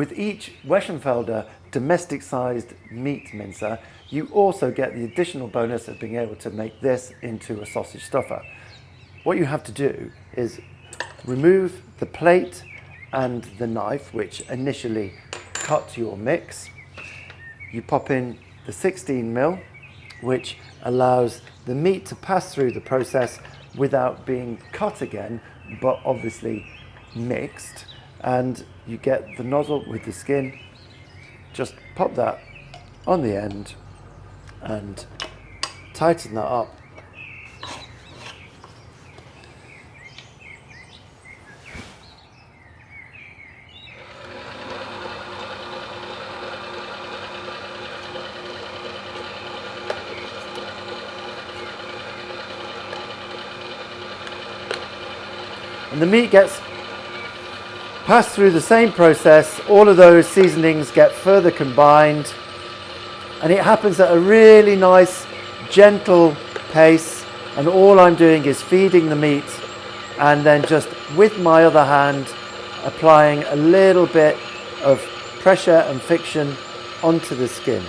With each Weschenfelder domestic-sized meat mincer, you also get the additional bonus of being able to make this into a sausage stuffer. What you have to do is remove the plate and the knife, which initially cut your mix. You pop in the 16mm, which allows the meat to pass through the process without being cut again, but obviously mixed. And you get the nozzle with the skin. Just pop that on the end and tighten that up. And the meat gets passed through the same process. All of those seasonings get further combined, and it happens at a really nice, gentle pace. And all I'm doing is feeding the meat and then just with my other hand applying a little bit of pressure and friction onto the skin.